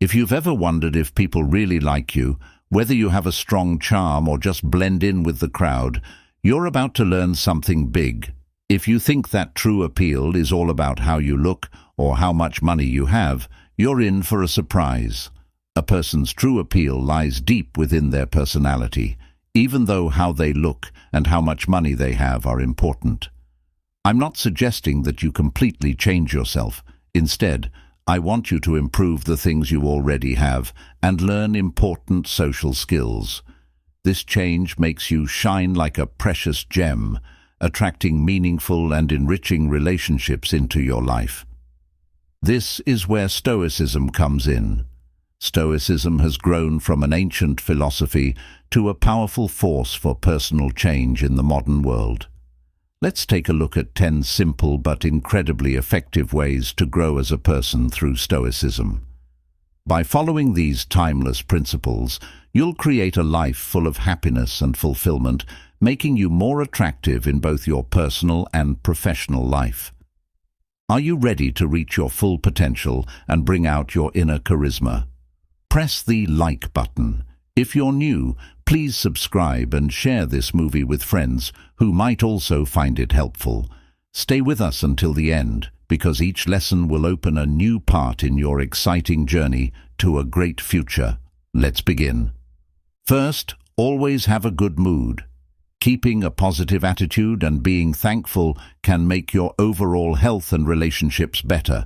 If you've ever wondered if people really like you, whether you have a strong charm or just blend in with the crowd, you're about to learn something big. If you think that true appeal is all about how you look or how much money you have, you're in for a surprise. A person's true appeal lies deep within their personality, even though how they look and how much money they have are important. I'm not suggesting that you completely change yourself. Instead, I want you to improve the things you already have and learn important social skills. This change makes you shine like a precious gem, attracting meaningful and enriching relationships into your life. This is where Stoicism comes in. Stoicism has grown from an ancient philosophy to a powerful force for personal change in the modern world. Let's take a look at 10 simple but incredibly effective ways to grow as a person through Stoicism. By following these timeless principles, you'll create a life full of happiness and fulfillment, making you more attractive in both your personal and professional life. Are you ready to reach your full potential and bring out your inner charisma? Press the like button. If you're new, please subscribe and share this movie with friends who might also find it helpful. Stay with us until the end, because each lesson will open a new part in your exciting journey to a great future. Let's begin. First, always have a good mood. Keeping a positive attitude and being thankful can make your overall health and relationships better.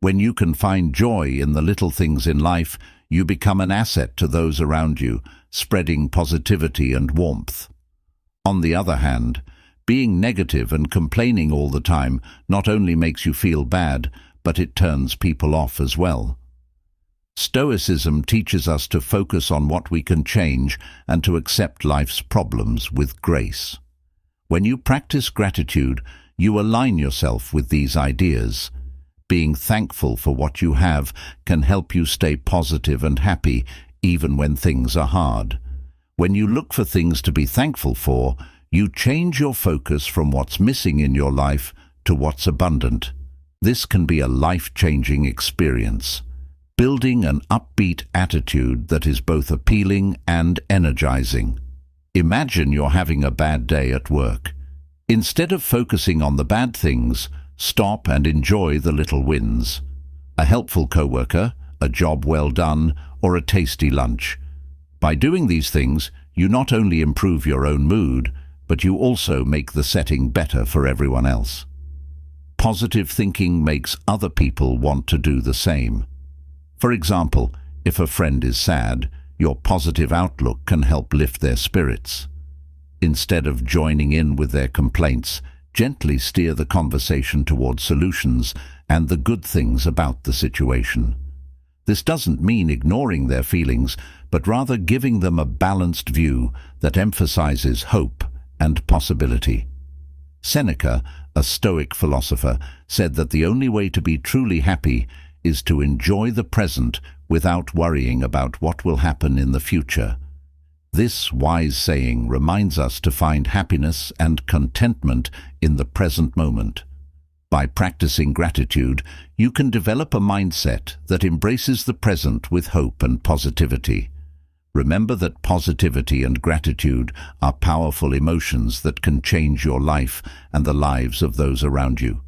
When you can find joy in the little things in life, you become an asset to those around you, spreading positivity and warmth. On the other hand, being negative and complaining all the time not only makes you feel bad, but it turns people off as well. Stoicism teaches us to focus on what we can change and to accept life's problems with grace. When you practice gratitude, you align yourself with these ideas. Being thankful for what you have can help you stay positive and happy even when things are hard. When you look for things to be thankful for, you change your focus from what's missing in your life to what's abundant. This can be a life-changing experience. Building an upbeat attitude that is both appealing and energizing. Imagine you're having a bad day at work. Instead of focusing on the bad things, stop and enjoy the little wins. A helpful coworker, a job well done, or a tasty lunch. By doing these things, you not only improve your own mood, but you also make the setting better for everyone else. Positive thinking makes other people want to do the same. For example, if a friend is sad, your positive outlook can help lift their spirits. Instead of joining in with their complaints, gently steer the conversation toward solutions and the good things about the situation. This doesn't mean ignoring their feelings, but rather giving them a balanced view that emphasizes hope and possibility. Seneca, a Stoic philosopher, said that the only way to be truly happy is to enjoy the present without worrying about what will happen in the future. This wise saying reminds us to find happiness and contentment in the present moment. By practicing gratitude, you can develop a mindset that embraces the present with hope and positivity. Remember that positivity and gratitude are powerful emotions that can change your life and the lives of those around you.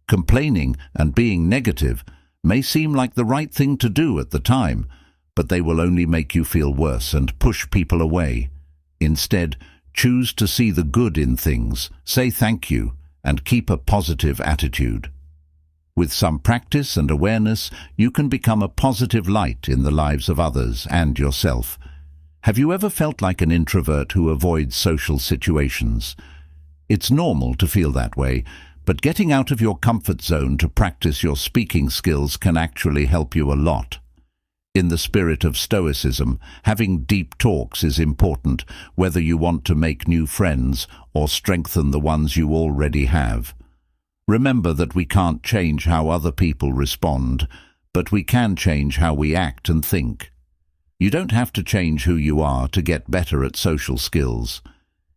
Complaining and being negative may seem like the right thing to do at the time, but they will only make you feel worse and push people away. Instead, choose to see the good in things, say thank you, and keep a positive attitude. With some practice and awareness, you can become a positive light in the lives of others and yourself. Have you ever felt like an introvert who avoids social situations? It's normal to feel that way, but getting out of your comfort zone to practice your speaking skills can actually help you a lot. In the spirit of Stoicism, having deep talks is important, whether you want to make new friends or strengthen the ones you already have. Remember that we can't change how other people respond, but we can change how we act and think. You don't have to change who you are to get better at social skills.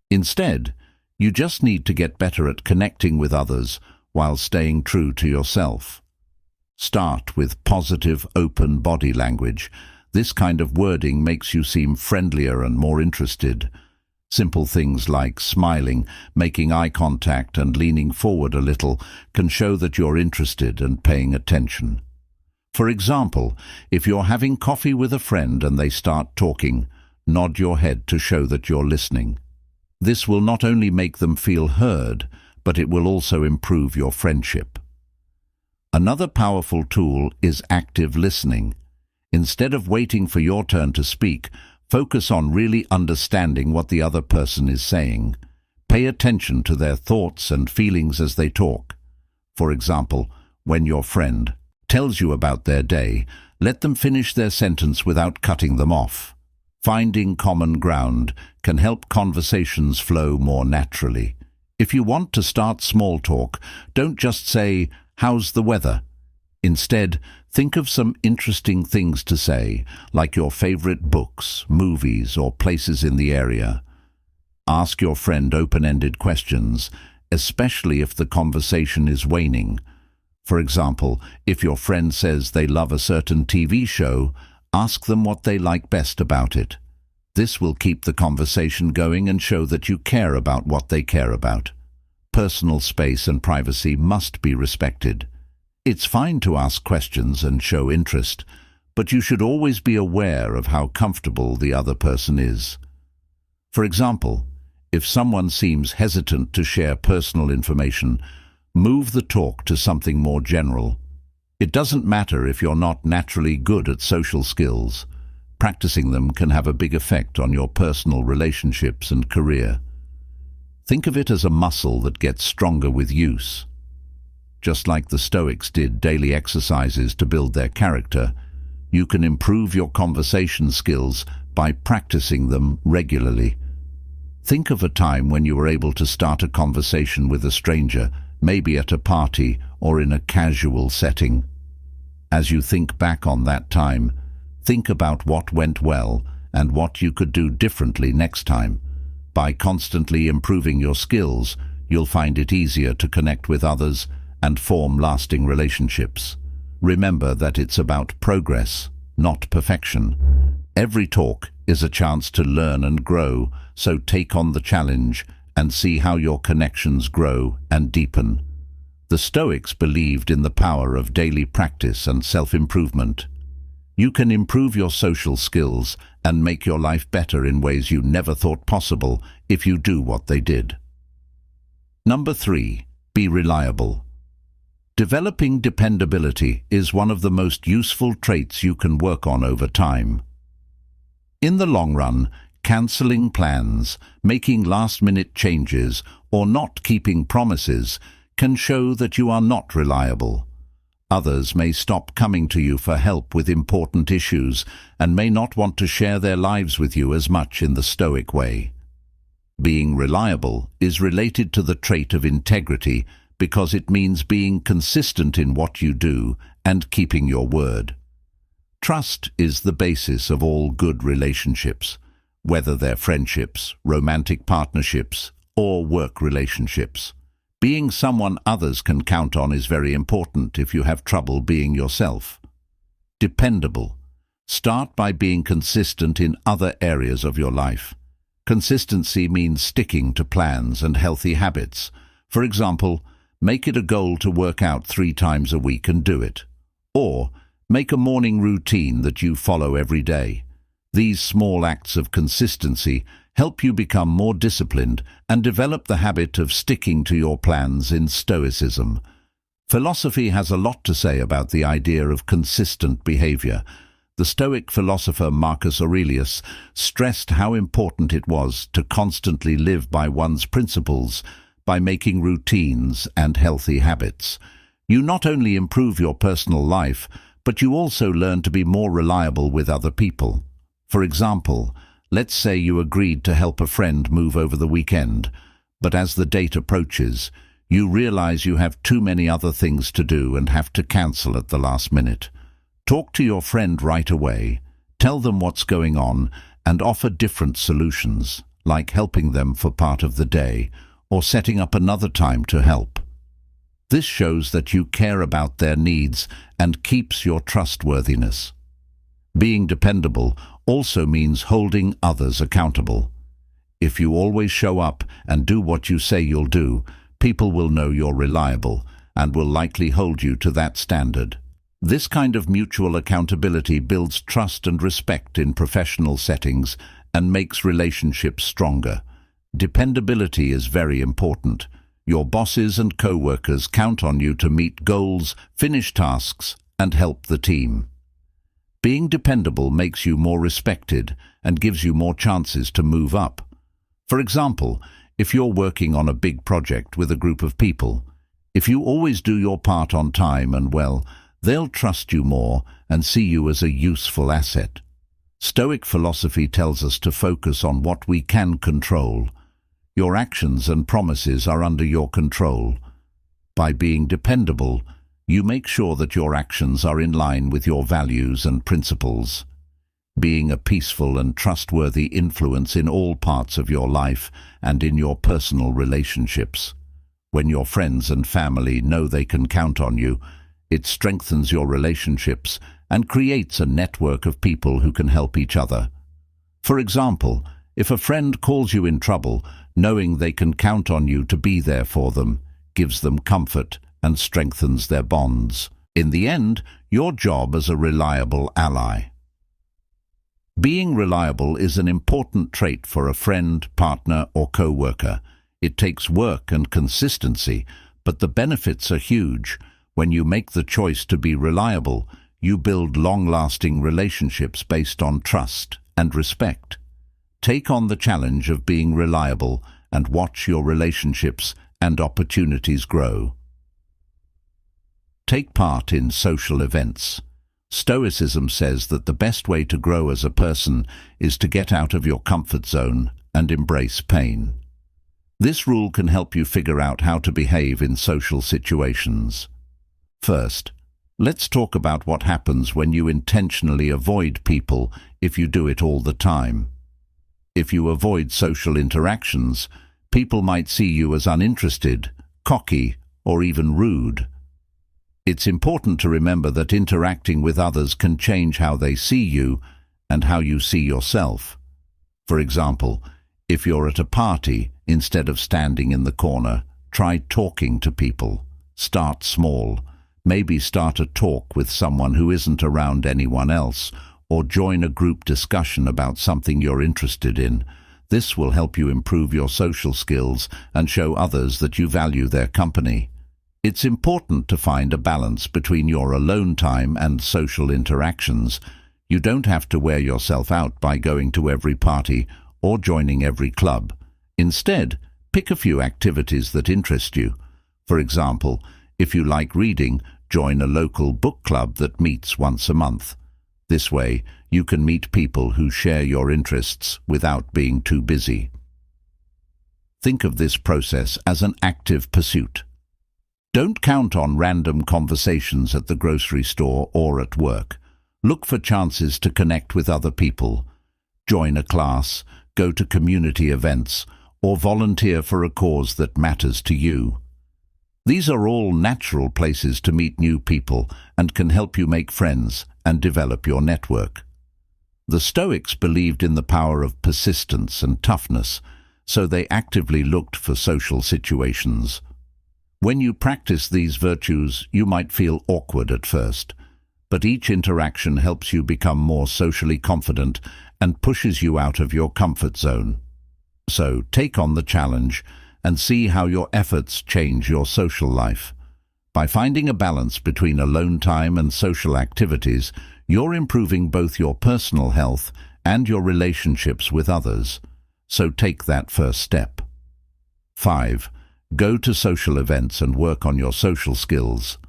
Instead, you just need to get better at connecting with others while staying true to yourself. Start with positive, open body language. This kind of wording makes you seem friendlier and more interested. Simple things like smiling, making eye contact and leaning forward a little can show that you're interested and paying attention. For example, if you're having coffee with a friend and they start talking, nod your head to show that you're listening. This will not only make them feel heard, but it will also improve your friendship. Another powerful tool is active listening. Instead of waiting for your turn to speak, focus on really understanding what the other person is saying. Pay attention to their thoughts and feelings as they talk. For example, when your friend tells you about their day, let them finish their sentence without cutting them off. Finding common ground can help conversations flow more naturally. If you want to start small talk, don't just say, "How's the weather?" Instead, think of some interesting things to say, like your favorite books, movies, or places in the area. Ask your friend open-ended questions, especially if the conversation is waning. For example, if your friend says they love a certain TV show, ask them what they like best about it. This will keep the conversation going and show that you care about what they care about. Personal space and privacy must be respected. It's fine to ask questions and show interest, but you should always be aware of how comfortable the other person is. For example, if someone seems hesitant to share personal information, move the talk to something more general. It doesn't matter if you're not naturally good at social skills. Practicing them can have a big effect on your personal relationships and career. Think of it as a muscle that gets stronger with use. Just like the Stoics did daily exercises to build their character, you can improve your conversation skills by practicing them regularly. Think of a time when you were able to start a conversation with a stranger, maybe at a party or in a casual setting. As you think back on that time, think about what went well and what you could do differently next time. By constantly improving your skills, you'll find it easier to connect with others and form lasting relationships. Remember that it's about progress, not perfection. Every talk is a chance to learn and grow, so take on the challenge and see how your connections grow and deepen. The Stoics believed in the power of daily practice and self-improvement. You can improve your social skills and make your life better in ways you never thought possible if you do what they did. Number 3, be reliable. Developing dependability is one of the most useful traits you can work on over time. In the long run, cancelling plans, making last-minute changes, or not keeping promises can show that you are not reliable. Others may stop coming to you for help with important issues and may not want to share their lives with you as much in the Stoic way. Being reliable is related to the trait of integrity because it means being consistent in what you do and keeping your word. Trust is the basis of all good relationships, whether they're friendships, romantic partnerships, or work relationships. Being someone others can count on is very important if you have trouble being yourself. Dependable. Start by being consistent in other areas of your life. Consistency means sticking to plans and healthy habits. For example, make it a goal to work out 3 times a week and do it. Or, make a morning routine that you follow every day. These small acts of consistency help you become more disciplined and develop the habit of sticking to your plans in Stoicism. Philosophy has a lot to say about the idea of consistent behavior. The Stoic philosopher Marcus Aurelius stressed how important it was to constantly live by one's principles by making routines and healthy habits. You not only improve your personal life, but you also learn to be more reliable with other people. For example, let's say you agreed to help a friend move over the weekend, but as the date approaches, you realize you have too many other things to do and have to cancel at the last minute. Talk to your friend right away, tell them what's going on, and offer different solutions, like helping them for part of the day or setting up another time to help. This shows that you care about their needs and keeps your trustworthiness. Being dependable also means holding others accountable. If you always show up and do what you say you'll do, people will know you're reliable and will likely hold you to that standard. This kind of mutual accountability builds trust and respect in professional settings and makes relationships stronger. Dependability is very important. Your bosses and co-workers count on you to meet goals, finish tasks, and help the team. Being dependable makes you more respected and gives you more chances to move up. For example, if you're working on a big project with a group of people, if you always do your part on time and well, they'll trust you more and see you as a useful asset. Stoic philosophy tells us to focus on what we can control. Your actions and promises are under your control. By being dependable, you make sure that your actions are in line with your values and principles. Being a peaceful and trustworthy influence in all parts of your life and in your personal relationships. When your friends and family know they can count on you, it strengthens your relationships and creates a network of people who can help each other. For example, if a friend calls you in trouble, knowing they can count on you to be there for them gives them comfort and strengthens their bonds. In the end, your job as a reliable ally. Being reliable is an important trait for a friend, partner, or co-worker. It takes work and consistency, but the benefits are huge. When you make the choice to be reliable, you build long-lasting relationships based on trust and respect. Take on the challenge of being reliable and watch your relationships and opportunities grow. Take part in social events. Stoicism says that the best way to grow as a person is to get out of your comfort zone and embrace pain. This rule can help you figure out how to behave in social situations. First, let's talk about what happens when you intentionally avoid people if you do it all the time. If you avoid social interactions, people might see you as uninterested, cocky, or even rude. It's important to remember that interacting with others can change how they see you and how you see yourself. For example, if you're at a party, instead of standing in the corner, try talking to people. Start small. Maybe start a talk with someone who isn't around anyone else, or join a group discussion about something you're interested in. This will help you improve your social skills and show others that you value their company. It's important to find a balance between your alone time and social interactions. You don't have to wear yourself out by going to every party or joining every club. Instead, pick a few activities that interest you. For example, if you like reading, join a local book club that meets once a month. This way, you can meet people who share your interests without being too busy. Think of this process as an active pursuit. Don't count on random conversations at the grocery store or at work. Look for chances to connect with other people. Join a class, go to community events, or volunteer for a cause that matters to you. These are all natural places to meet new people and can help you make friends and develop your network. The Stoics believed in the power of persistence and toughness, so they actively looked for social situations. When you practice these virtues, you might feel awkward at first, but each interaction helps you become more socially confident and pushes you out of your comfort zone. So take on the challenge and see how your efforts change your social life. By finding a balance between alone time and social activities, you're improving both your personal health and your relationships with others. So take that first step. 5. Go to social events and work on your social skills.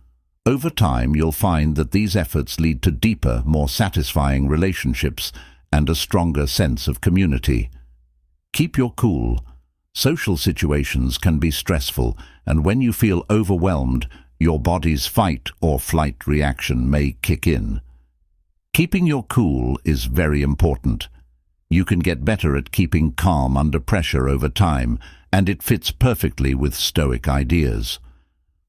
Over time, you'll find that these efforts lead to deeper, more satisfying relationships and a stronger sense of community. Keep your cool. Social situations can be stressful, and when you feel overwhelmed, your body's fight or flight reaction may kick in. Keeping your cool is very important. You can get better at keeping calm under pressure over time, and it fits perfectly with Stoic ideas.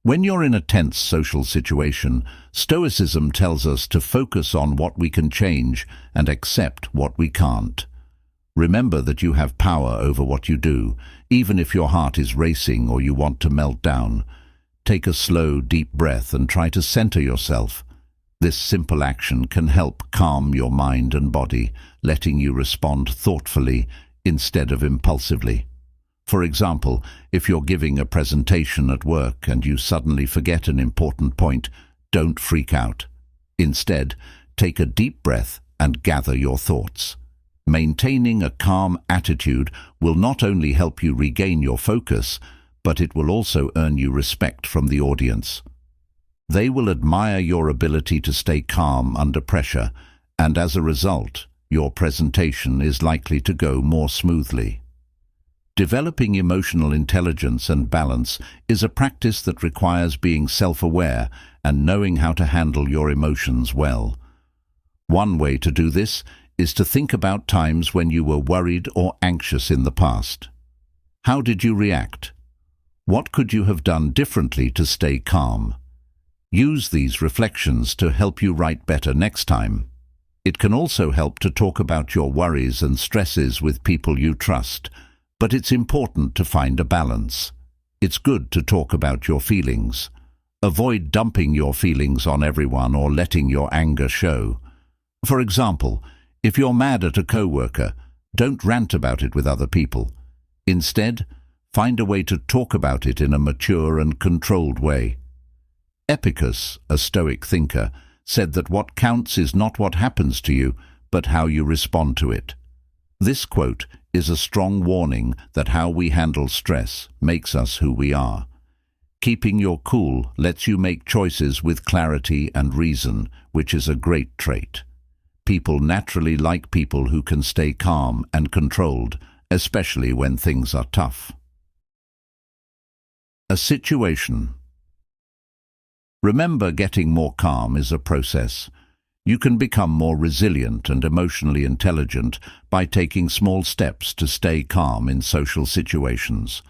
When you're in a tense social situation, Stoicism tells us to focus on what we can change and accept what we can't. Remember that you have power over what you do, even if your heart is racing or you want to melt down. Take a slow, deep breath and try to center yourself. This simple action can help calm your mind and body, letting you respond thoughtfully instead of impulsively. For example, if you're giving a presentation at work and you suddenly forget an important point, don't freak out. Instead, take a deep breath and gather your thoughts. Maintaining a calm attitude will not only help you regain your focus, but it will also earn you respect from the audience. They will admire your ability to stay calm under pressure, and as a result, your presentation is likely to go more smoothly. Developing emotional intelligence and balance is a practice that requires being self-aware and knowing how to handle your emotions well. One way to do this is to think about times when you were worried or anxious in the past. How did you react? What could you have done differently to stay calm? Use these reflections to help you write better next time. It can also help to talk about your worries and stresses with people you trust, but it's important to find a balance. It's good to talk about your feelings. Avoid dumping your feelings on everyone or letting your anger show. For example, if you're mad at a coworker, don't rant about it with other people. Instead, find a way to talk about it in a mature and controlled way. Epicus, a Stoic thinker, said that what counts is not what happens to you, but how you respond to it. This quote is a strong warning that how we handle stress makes us who we are. Keeping your cool lets you make choices with clarity and reason, which is a great trait. People naturally like people who can stay calm and controlled, especially when things are tough. A situation. Remember, getting more calm is a process. You can become more resilient and emotionally intelligent by taking small steps to stay calm in social situations.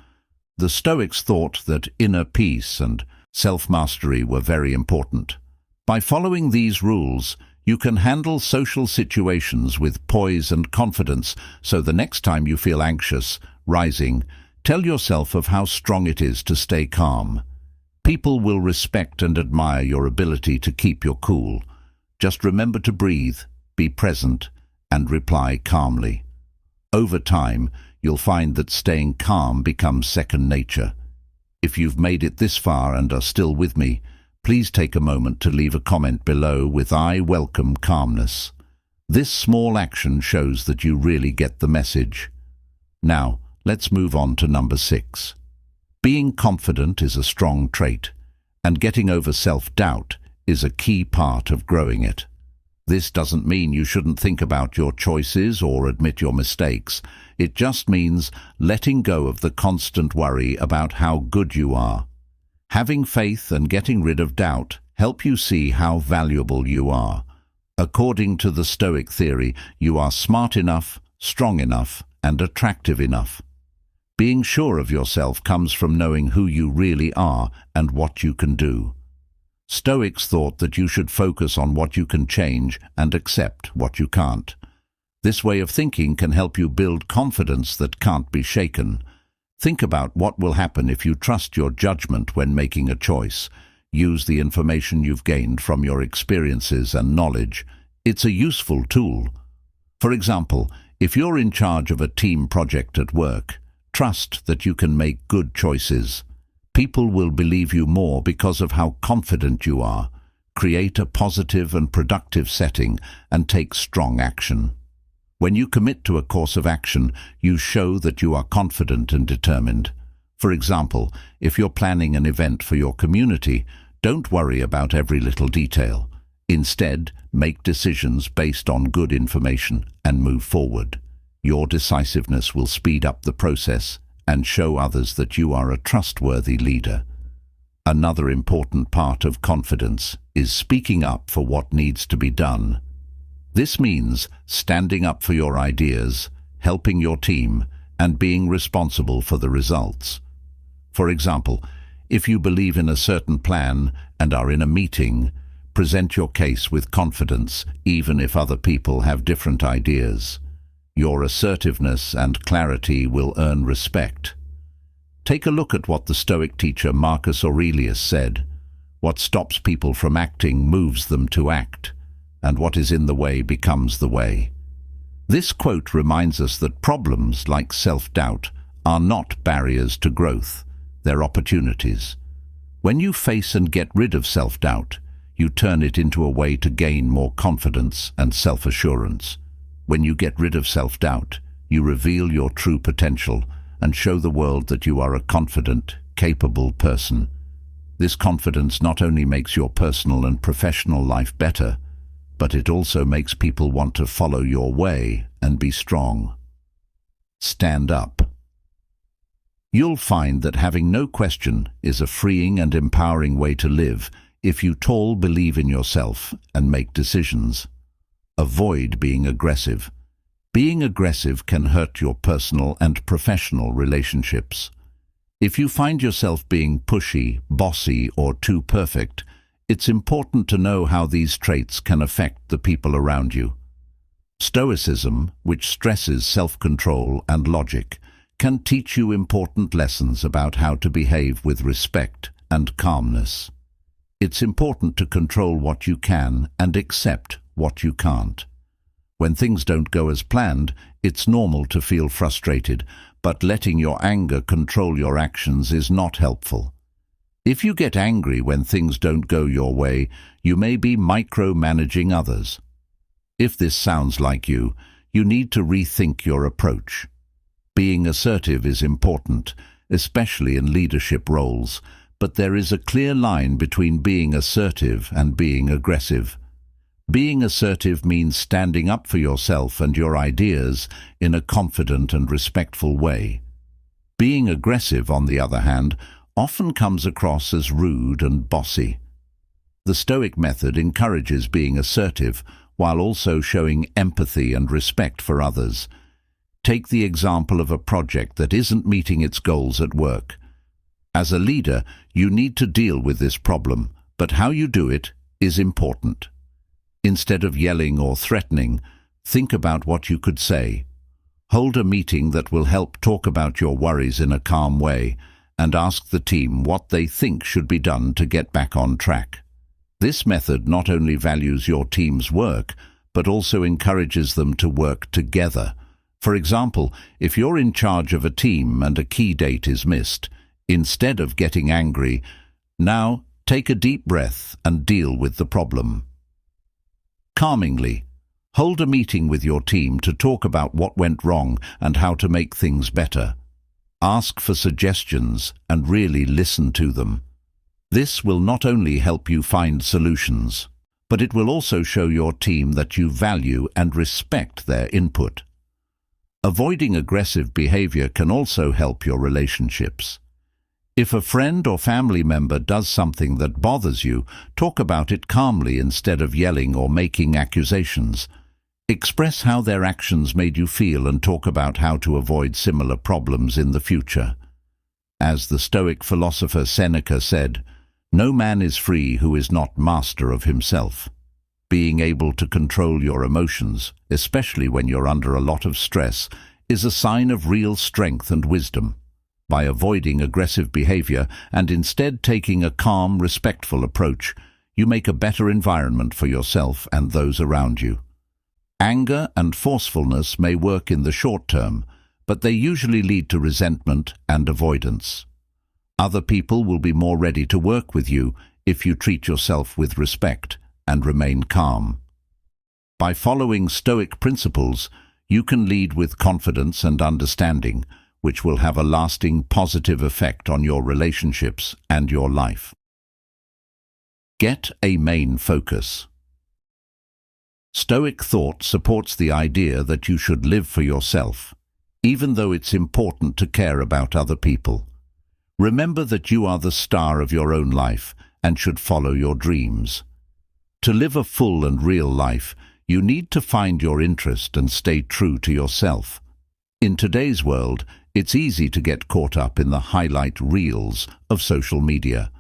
The Stoics thought that inner peace and self-mastery were very important. By following these rules, you can handle social situations with poise and confidence, so the next time you feel anxious, rising, tell yourself of how strong it is to stay calm. People will respect and admire your ability to keep your cool. Just remember to breathe, be present, and reply calmly. Over time, you'll find that staying calm becomes second nature. If you've made it this far and are still with me, please take a moment to leave a comment below with "I welcome calmness." This small action shows that you really get the message. Now, let's move on to number 6. Being confident is a strong trait, and getting over self-doubt is a key part of growing it. This doesn't mean you shouldn't think about your choices or admit your mistakes. It just means letting go of the constant worry about how good you are. Having faith and getting rid of doubt help you see how valuable you are. According to the Stoic theory, you are smart enough, strong enough, and attractive enough. Being sure of yourself comes from knowing who you really are and what you can do. Stoics thought that you should focus on what you can change and accept what you can't. This way of thinking can help you build confidence that can't be shaken. Think about what will happen if you trust your judgment when making a choice. Use the information you've gained from your experiences and knowledge. It's a useful tool. For example, if you're in charge of a team project at work, trust that you can make good choices. People will believe you more because of how confident you are. Create a positive and productive setting and take strong action. When you commit to a course of action, you show that you are confident and determined. For example, if you're planning an event for your community, don't worry about every little detail. Instead, make decisions based on good information and move forward. Your decisiveness will speed up the process and show others that you are a trustworthy leader. Another important part of confidence is speaking up for what needs to be done. This means standing up for your ideas, helping your team, and being responsible for the results. For example, If you believe in a certain plan and are in a meeting, present your case with confidence, even if other people have different ideas. Your assertiveness and clarity will earn respect. Take a look at what the Stoic teacher Marcus Aurelius said. What stops people from acting moves them to act, and what is in the way becomes the way. This quote reminds us that problems like self-doubt are not barriers to growth, they're opportunities. When you face and get rid of self-doubt, you turn it into a way to gain more confidence and self-assurance. When you get rid of self-doubt, you reveal your true potential and show the world that you are a confident, capable person. This confidence not only makes your personal and professional life better, but it also makes people want to follow your way and be strong. Stand up. You'll find that having no question is a freeing and empowering way to live if you believe in yourself and make decisions. Avoid being aggressive. Being aggressive can hurt your personal and professional relationships. If you find yourself being pushy, bossy, or too perfect, it's important to know how these traits can affect the people around you. Stoicism, which stresses self-control and logic, can teach you important lessons about how to behave with respect and calmness. It's important to control what you can and accept what you can't. When things don't go as planned, it's normal to feel frustrated, but letting your anger control your actions is not helpful. If you get angry when things don't go your way, you may be micromanaging others. If this sounds like you need to rethink your approach. Being assertive is important, especially in leadership roles, but there is a clear line between being assertive and being aggressive. Being assertive means standing up for yourself and your ideas in a confident and respectful way. Being aggressive, on the other hand, often comes across as rude and bossy. The Stoic method encourages being assertive while also showing empathy and respect for others. Take the example of a project that isn't meeting its goals at work. As a leader, you need to deal with this problem, but how you do it is important. Instead of yelling or threatening, think about what you could say. Hold a meeting that will help talk about your worries in a calm way, and ask the team what they think should be done to get back on track. This method not only values your team's work, but also encourages them to work together. For example, if you're in charge of a team and a key date is missed, instead of getting angry, now take a deep breath and deal with the problem. Calmingly, hold a meeting with your team to talk about what went wrong and how to make things better. Ask for suggestions and really listen to them. This will not only help you find solutions, but it will also show your team that you value and respect their input. Avoiding aggressive behavior can also help your relationships. If a friend or family member does something that bothers you, talk about it calmly instead of yelling or making accusations. Express how their actions made you feel and talk about how to avoid similar problems in the future. As the Stoic philosopher Seneca said, "No man is free who is not master of himself." Being able to control your emotions, especially when you're under a lot of stress, is a sign of real strength and wisdom. By avoiding aggressive behavior and instead taking a calm, respectful approach, you make a better environment for yourself and those around you. Anger and forcefulness may work in the short term, but they usually lead to resentment and avoidance. Other people will be more ready to work with you if you treat yourself with respect and remain calm. By following Stoic principles, you can lead with confidence and understanding, which will have a lasting positive effect on your relationships and your life. Get a main focus. Stoic thought supports the idea that you should live for yourself, even though it's important to care about other people. Remember that you are the star of your own life and should follow your dreams. To live a full and real life, you need to find your interest and stay true to yourself. In today's world, It's easy to get caught up in the highlight reels of social media.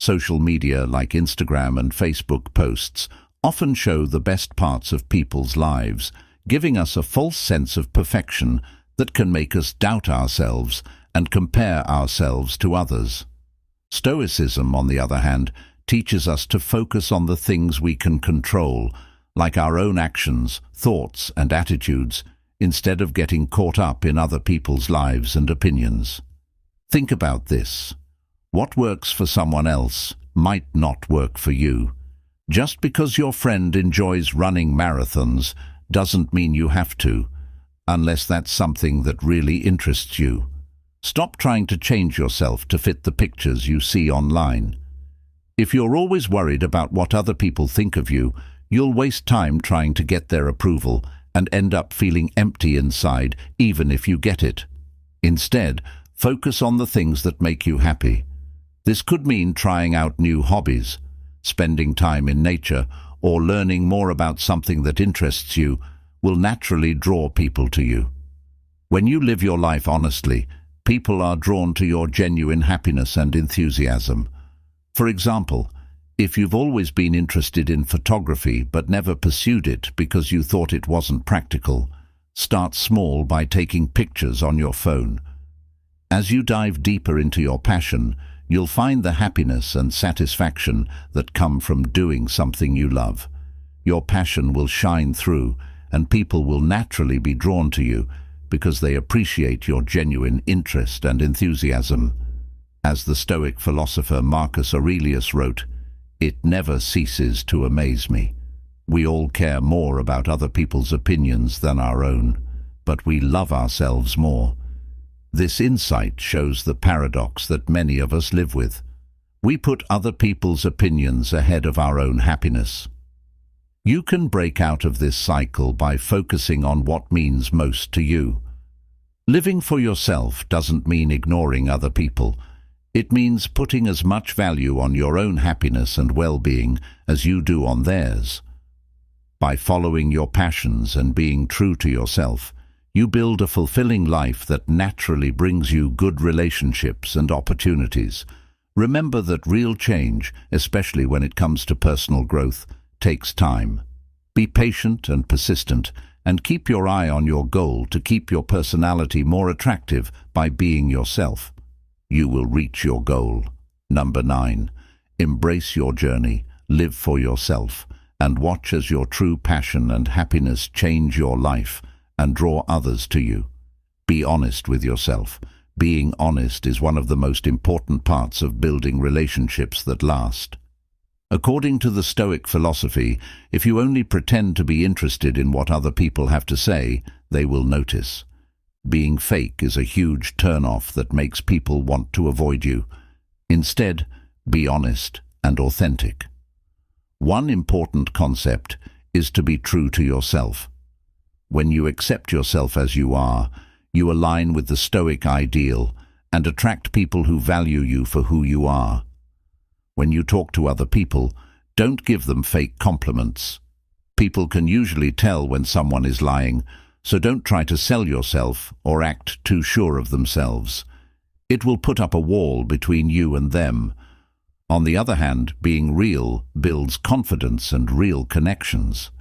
Social media like Instagram and Facebook posts often show the best parts of people's lives, giving us a false sense of perfection that can make us doubt ourselves and compare ourselves to others. Stoicism, on the other hand, teaches us to focus on the things we can control, like our own actions, thoughts, and attitudes, instead of getting caught up in other people's lives and opinions. Think about this. What works for someone else might not work for you. Just because your friend enjoys running marathons doesn't mean you have to, unless that's something that really interests you. Stop trying to change yourself to fit the pictures you see online. If you're always worried about what other people think of you, you'll waste time trying to get their approval and end up feeling empty inside, even if you get it. Instead, focus on the things that make you happy. This could mean trying out new hobbies, spending time in nature, or learning more about something that interests you will naturally draw people to you. When you live your life honestly, people are drawn to your genuine happiness and enthusiasm. For example, if you've always been interested in photography but never pursued it because you thought it wasn't practical, start small by taking pictures on your phone. As you dive deeper into your passion, you'll find the happiness and satisfaction that come from doing something you love. Your passion will shine through, and people will naturally be drawn to you because they appreciate your genuine interest and enthusiasm. As the Stoic philosopher Marcus Aurelius wrote, "It never ceases to amaze me." We all care more about other people's opinions than our own, but we love ourselves more. This insight shows the paradox that many of us live with. We put other people's opinions ahead of our own happiness. You can break out of this cycle by focusing on what means most to you. Living for yourself doesn't mean ignoring other people. It means putting as much value on your own happiness and well-being as you do on theirs. By following your passions and being true to yourself, you build a fulfilling life that naturally brings you good relationships and opportunities. Remember that real change, especially when it comes to personal growth, takes time. Be patient and persistent, and keep your eye on your goal to keep your personality more attractive by being yourself. You will reach your goal. Number 9. Embrace your journey, live for yourself, and watch as your true passion and happiness change your life and draw others to you. Be honest with yourself. Being honest is one of the most important parts of building relationships that last. According to the Stoic philosophy, if you only pretend to be interested in what other people have to say, they will notice. Being fake is a huge turn-off that makes people want to avoid you. Instead, be honest and authentic. One important concept is to be true to yourself. When you accept yourself as you are, you align with the Stoic ideal and attract people who value you for who you are. When you talk to other people, don't give them fake compliments. People can usually tell when someone is lying, so don't try to sell yourself or act too sure of themselves. It will put up a wall between you and them. On the other hand, being real builds confidence and real connections.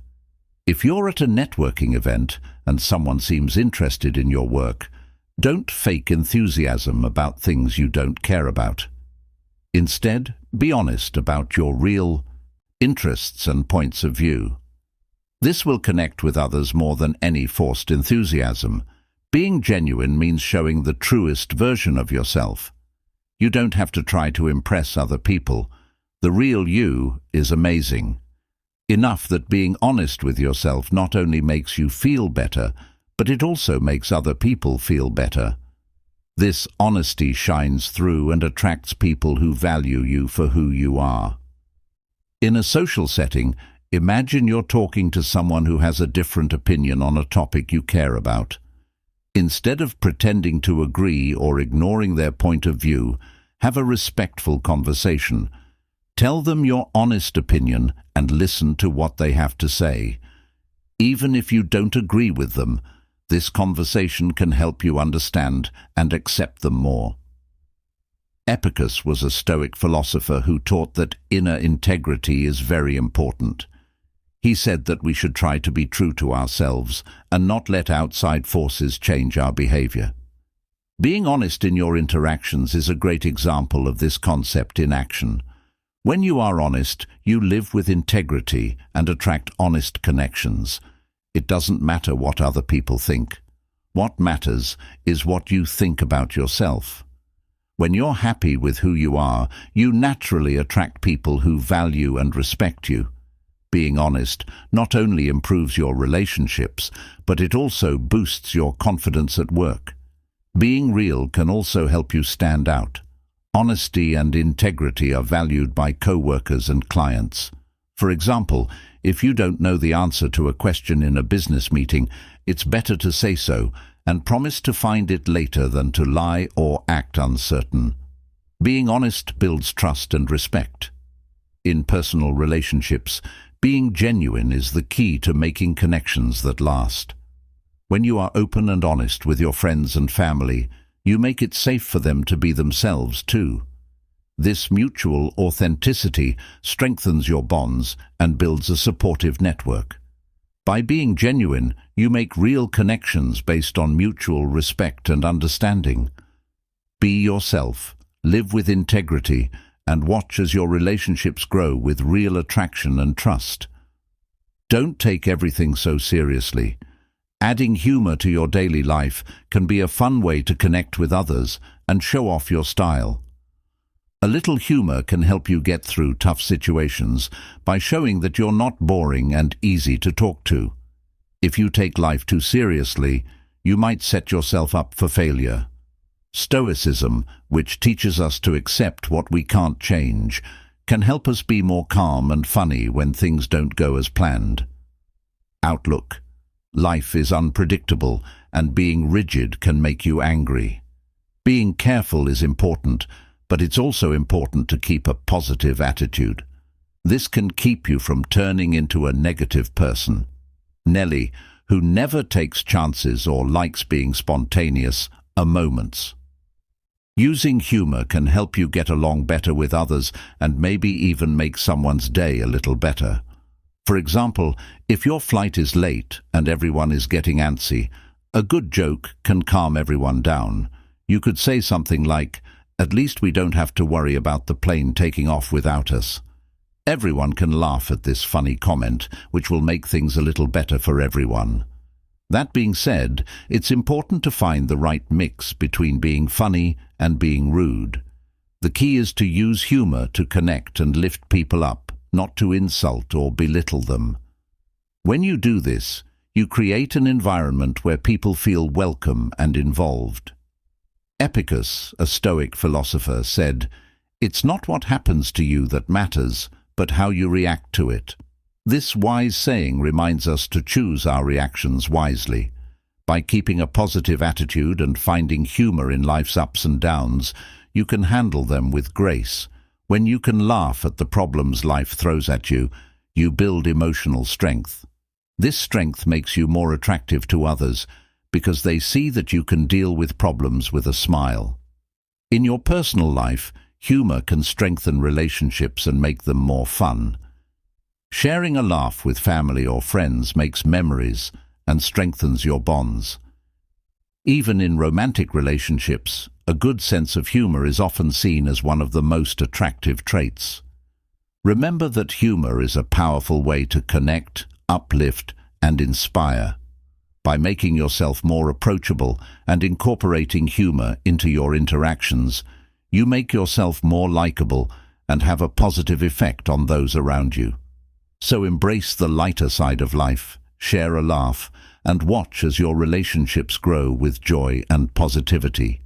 If you're at a networking event and someone seems interested in your work, don't fake enthusiasm about things you don't care about. Instead, be honest about your real interests and points of view. This will connect with others more than any forced enthusiasm. Being genuine means showing the truest version of yourself. You don't have to try to impress other people. The real you is amazing. Enough that being honest with yourself not only makes you feel better, but it also makes other people feel better. This honesty shines through and attracts people who value you for who you are. In a social setting, imagine you're talking to someone who has a different opinion on a topic you care about. Instead of pretending to agree or ignoring their point of view, have a respectful conversation. Tell them your honest opinion and listen to what they have to say. Even if you don't agree with them, This conversation can help you understand and accept them more. Epicurus was a Stoic philosopher who taught that inner integrity is very important. He said that we should try to be true to ourselves and not let outside forces change our behavior. Being honest in your interactions is a great example of this concept in action. When you are honest, you live with integrity and attract honest connections. It doesn't matter what other people think. What matters is what you think about yourself. When you're happy with who you are, you naturally attract people who value and respect you. Being honest not only improves your relationships, but it also boosts your confidence at work. Being real can also help you stand out. Honesty and integrity are valued by co-workers and clients. For example, if you don't know the answer to a question in a business meeting, it's better to say so and promise to find it later than to lie or act uncertain. Being honest builds trust and respect. In personal relationships, being genuine is the key to making connections that last. When you are open and honest with your friends and family, you make it safe for them to be themselves too. This mutual authenticity strengthens your bonds and builds a supportive network. By being genuine, you make real connections based on mutual respect and understanding. Be yourself, live with integrity, and watch as your relationships grow with real attraction and trust. Don't take everything so seriously. Adding humor to your daily life can be a fun way to connect with others and show off your style. A little humor can help you get through tough situations by showing that you're not boring and easy to talk to. If you take life too seriously, you might set yourself up for failure. Stoicism, which teaches us to accept what we can't change, can help us be more calm and funny when things don't go as planned. Outlook. Life is unpredictable, and being rigid can make you angry. Being careful is important, but it's also important to keep a positive attitude. This can keep you from turning into a negative person. Nelly, who never takes chances or likes being spontaneous, are moments. Using humor can help you get along better with others and maybe even make someone's day a little better. For example, if your flight is late and everyone is getting antsy, a good joke can calm everyone down. You could say something like, "At least we don't have to worry about the plane taking off without us." Everyone can laugh at this funny comment, which will make things a little better for everyone. That being said, it's important to find the right mix between being funny and being rude. The key is to use humor to connect and lift people up, not to insult or belittle them. When you do this, you create an environment where people feel welcome and involved. Epicurus, a Stoic philosopher, said, "It's not what happens to you that matters, but how you react to it." This wise saying reminds us to choose our reactions wisely. By keeping a positive attitude and finding humor in life's ups and downs, you can handle them with grace. When you can laugh at the problems life throws at you, you build emotional strength. This strength makes you more attractive to others because they see that you can deal with problems with a smile. In your personal life, humor can strengthen relationships and make them more fun. Sharing a laugh with family or friends makes memories and strengthens your bonds. Even in romantic relationships, a good sense of humor is often seen as one of the most attractive traits. Remember that humor is a powerful way to connect, uplift, and inspire. By making yourself more approachable and incorporating humor into your interactions, you make yourself more likable and have a positive effect on those around you. So embrace the lighter side of life, share a laugh, and watch as your relationships grow with joy and positivity.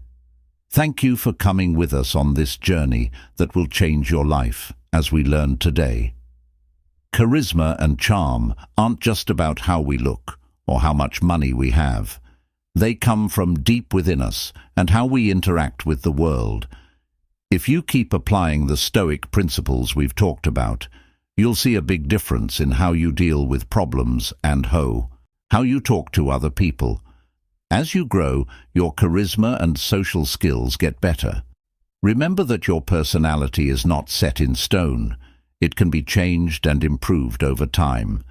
Thank you for coming with us on this journey that will change your life, as we learned today. Charisma and charm aren't just about how we look or how much money we have. They come from deep within us and how we interact with the world. If you keep applying the Stoic principles we've talked about, you'll see a big difference in how you deal with problems and how you talk to other people, As you grow, your charisma and social skills get better. Remember that your personality is not set in stone. It can be changed and improved over time.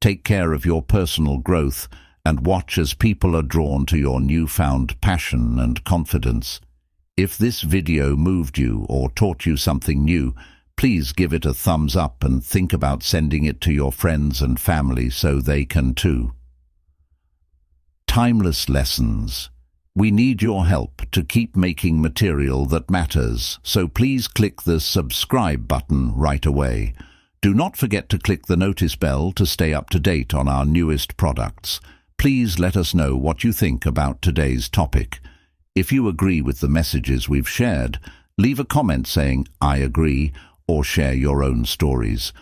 Take care of your personal growth and watch as people are drawn to your newfound passion and confidence. If this video moved you or taught you something new, please give it a thumbs up and think about sending it to your friends and family so they can too. Timeless lessons. We need your help to keep making material that matters, so please click the subscribe button right away. Do not forget to click the notice bell to stay up to date on our newest products. Please let us know what you think about today's topic. If you agree with the messages we've shared, leave a comment saying, "I agree," or share your own stories.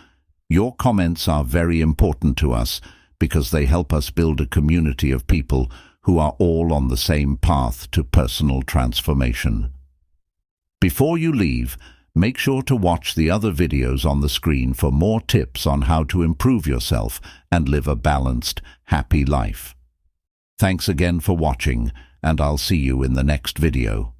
Your comments are very important to us because they help us build a community of people who are all on the same path to personal transformation. Before you leave, make sure to watch the other videos on the screen for more tips on how to improve yourself and live a balanced, happy life. Thanks again for watching, and I'll see you in the next video.